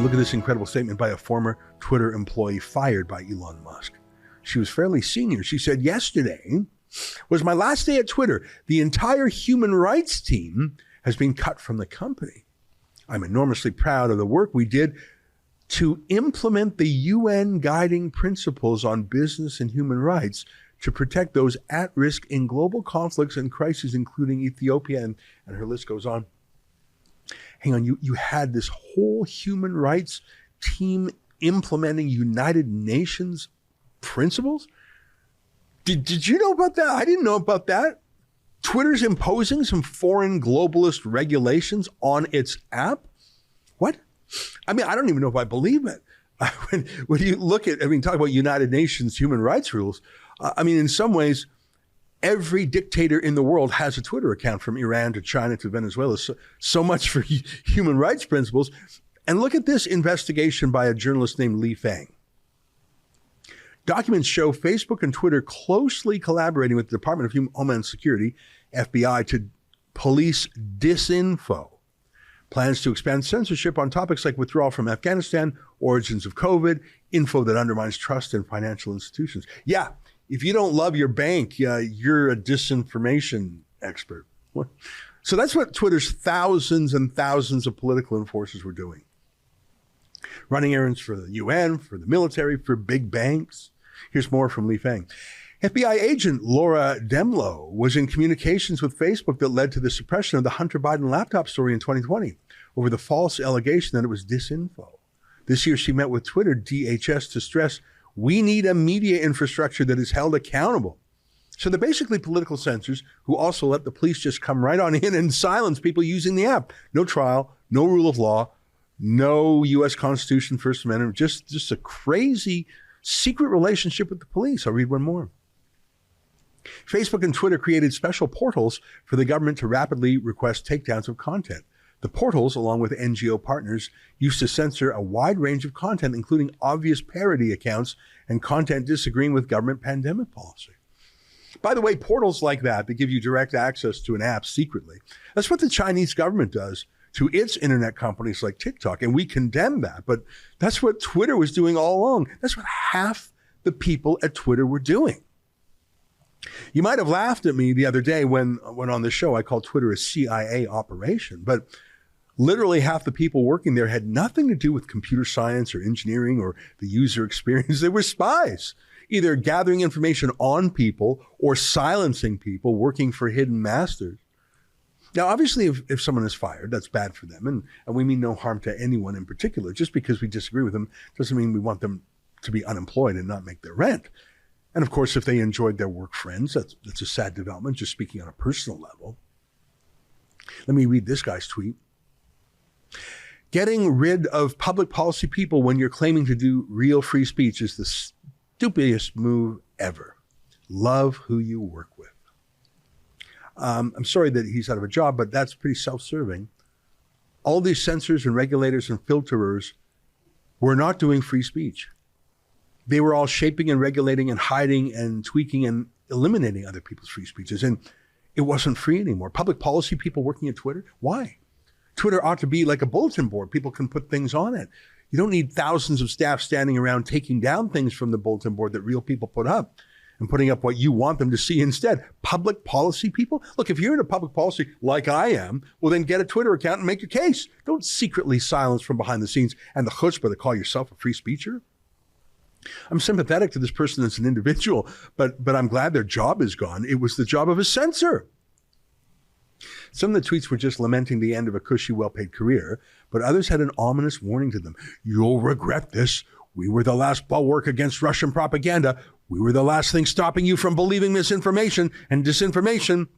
And look at this incredible statement by a former Twitter employee fired by Elon Musk. She was fairly senior. She said, "Yesterday was my last day at Twitter. The entire human rights team has been cut from the company. I'm enormously proud of the work we did to implement the UN guiding principles on business and human rights to protect those at risk in global conflicts and crises, including Ethiopia," and her list goes on. Hang on, you had this whole human rights team implementing United Nations principles? Did you know about that? I didn't know about that. Twitter's imposing some foreign globalist regulations on its app? What? I mean, I don't even know if I believe it. When you look at, talk about United Nations human rights rules, in some ways, every dictator in the world has a Twitter account, from Iran to China to Venezuela. So much for human rights principles. And look at this investigation by a journalist named Li Feng. Documents show Facebook and Twitter closely collaborating with the Department of Homeland Security, FBI, to police disinfo. Plans to expand censorship on topics like withdrawal from Afghanistan, origins of COVID, info that undermines trust in financial institutions. Yeah, if you don't love your bank, you're a disinformation expert. So that's what Twitter's thousands and thousands of political enforcers were doing. Running errands for the UN, for the military, for big banks. Here's more from Li Feng. FBI agent Laura Demlow was in communications with Facebook that led to the suppression of the Hunter Biden laptop story in 2020 over the false allegation that it was disinfo. This year, she met with Twitter DHS to stress, we need a media infrastructure that is held accountable. So they're basically political censors who also let the police just come right on in and silence people using the app. No trial, no rule of law, no U.S. Constitution, First Amendment, just a crazy secret relationship with the police. I'll read one more. Facebook and Twitter created special portals for the government to rapidly request takedowns of content. The portals, along with NGO partners, used to censor a wide range of content, including obvious parody accounts and content disagreeing with government pandemic policy. By the way, portals like that give you direct access to an app secretly. That's what the Chinese government does to its internet companies like TikTok, and we condemn that. But that's what Twitter was doing all along. That's what half the people at Twitter were doing. You might have laughed at me the other day when on the show I called Twitter a CIA operation, but literally half the people working there had nothing to do with computer science or engineering or the user experience. They were spies, either gathering information on people or silencing people working for hidden masters. Now, obviously, if someone is fired, that's bad for them. And we mean no harm to anyone in particular. Just because we disagree with them doesn't mean we want them to be unemployed and not make their rent. And of course, if they enjoyed their work friends, that's a sad development, just speaking on a personal level. Let me read this guy's tweet. Getting rid of public policy people when you're claiming to do real free speech is the stupidest move ever. Love who you work with. I'm sorry that he's out of a job, but that's pretty self-serving. All these censors and regulators and filterers were not doing free speech. They were all shaping and regulating and hiding and tweaking and eliminating other people's free speeches. And it wasn't free anymore. Public policy people working at Twitter? Why? Twitter ought to be like a bulletin board. People can put things on it. You don't need thousands of staff standing around taking down things from the bulletin board that real people put up and putting up what you want them to see instead. Public policy people? Look, if you're into public policy like I am, well, then get a Twitter account and make your case. Don't secretly silence from behind the scenes and the chutzpah to call yourself a free speecher. I'm sympathetic to this person as an individual, but I'm glad their job is gone. It was the job of a censor. Some of the tweets were just lamenting the end of a cushy, well-paid career, but others had an ominous warning to them. You'll regret this. We were the last bulwark against Russian propaganda. We were the last thing stopping you from believing misinformation and disinformation.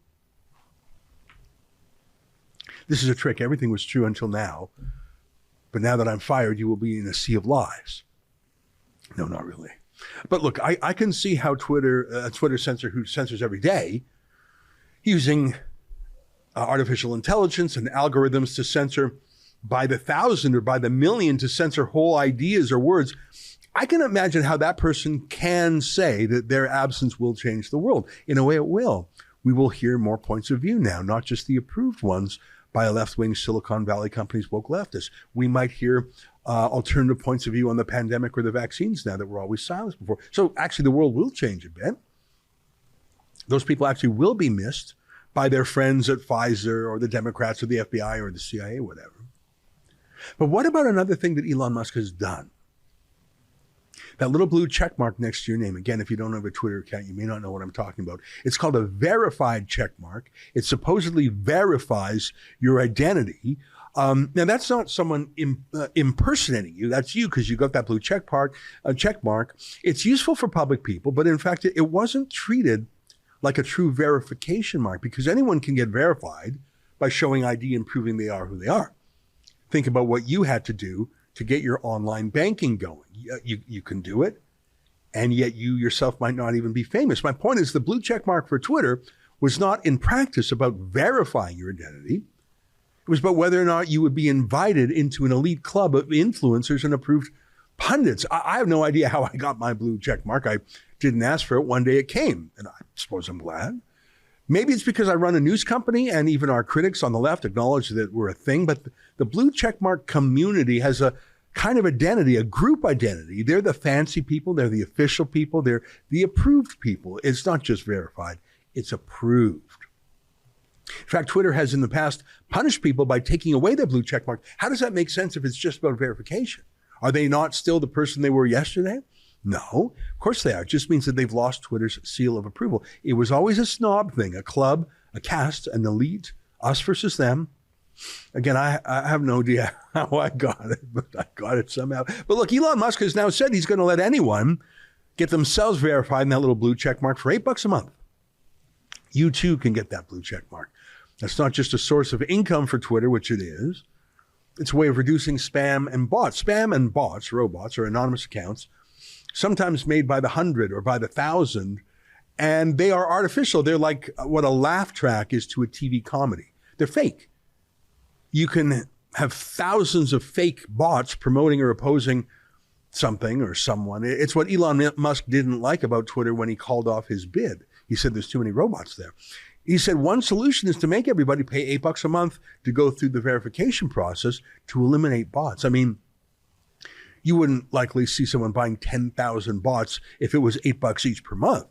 This is a trick. Everything was true until now. But now that I'm fired, you will be in a sea of lies. No, not really. But look, I can see how Twitter censor who censors every day, using artificial intelligence and algorithms to censor by the thousand or by the million, to censor whole ideas or words. I can imagine how that person can say that their absence will change the world. In a way, it will. We will hear more points of view now, not just the approved ones, by a left-wing Silicon Valley company's woke leftists. We might hear alternative points of view on the pandemic or the vaccines now that were always silenced before. So actually the world will change a bit. Those people actually will be missed by their friends at Pfizer or the Democrats or the FBI or the CIA, whatever. But what about another thing that Elon Musk has done? That little blue check mark next to your name. Again, if you don't have a Twitter account, you may not know what I'm talking about. It's called a verified check mark. It supposedly verifies your identity. Now, that's not someone impersonating you. That's you because you got that blue check mark. It's useful for public people, but in fact, it wasn't treated like a true verification mark because anyone can get verified by showing ID and proving they are who they are. Think about what you had to do to get your online banking going. You can do it, and yet you yourself might not even be famous. My point is the blue check mark for Twitter was not in practice about verifying your identity. It was about whether or not you would be invited into an elite club of influencers and approved pundits. I have no idea how I got my blue check mark. I didn't ask for it. One day it came, and I suppose I'm glad. Maybe it's because I run a news company and even our critics on the left acknowledge that we're a thing, but the blue checkmark community has a kind of identity, a group identity. They're the fancy people, they're the official people, they're the approved people. It's not just verified, it's approved. In fact, Twitter has in the past punished people by taking away their blue checkmark. How does that make sense if it's just about verification? Are they not still the person they were yesterday? No, of course they are. It just means that they've lost Twitter's seal of approval. It was always a snob thing, a club, a caste, an elite, us versus them. Again, I have no idea how I got it, but I got it somehow. But look, Elon Musk has now said he's going to let anyone get themselves verified in that little blue check mark for $8 a month. You too can get that blue check mark. That's not just a source of income for Twitter, which it is. It's a way of reducing spam and bots. Spam and bots, robots, are anonymous accounts, sometimes made by the 100 or by the 1,000, and they are artificial. They're like what a laugh track is to a TV comedy. They're fake. You can have thousands of fake bots promoting or opposing something or someone. It's what Elon Musk didn't like about Twitter when he called off his bid. He said there's too many robots there. He said one solution is to make everybody pay $8 a month to go through the verification process to eliminate bots. I mean, you wouldn't likely see someone buying 10,000 bots if it was $8 each per month,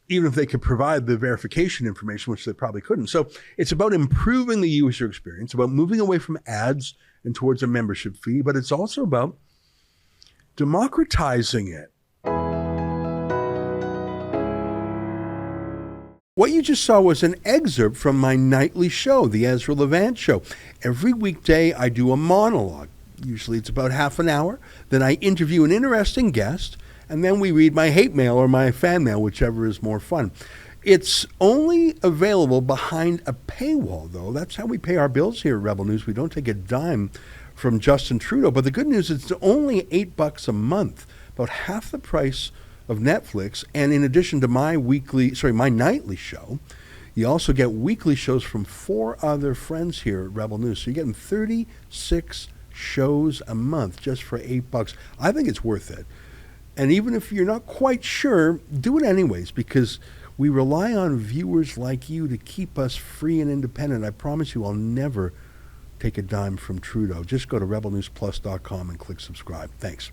even if they could provide the verification information, which they probably couldn't. So it's about improving the user experience, about moving away from ads and towards a membership fee, but it's also about democratizing it. What you just saw was an excerpt from my nightly show, the Ezra Levant Show. Every weekday I do a monologue. Usually it's about half an hour. Then I interview an interesting guest, and then we read my hate mail or my fan mail, whichever is more fun. It's only available behind a paywall, though. That's how we pay our bills here at Rebel News. We don't take a dime from Justin Trudeau. But the good news is it's only $8 a month, about half the price of Netflix. And in addition to my nightly show, you also get weekly shows from 4 other friends here at Rebel News. So you're getting 36 shows a month just for $8. I think it's worth it. And even if you're not quite sure, do it anyways, because we rely on viewers like you to keep us free and independent. I promise you I'll never take a dime from Trudeau. Just go to rebelnewsplus.com and click subscribe. Thanks.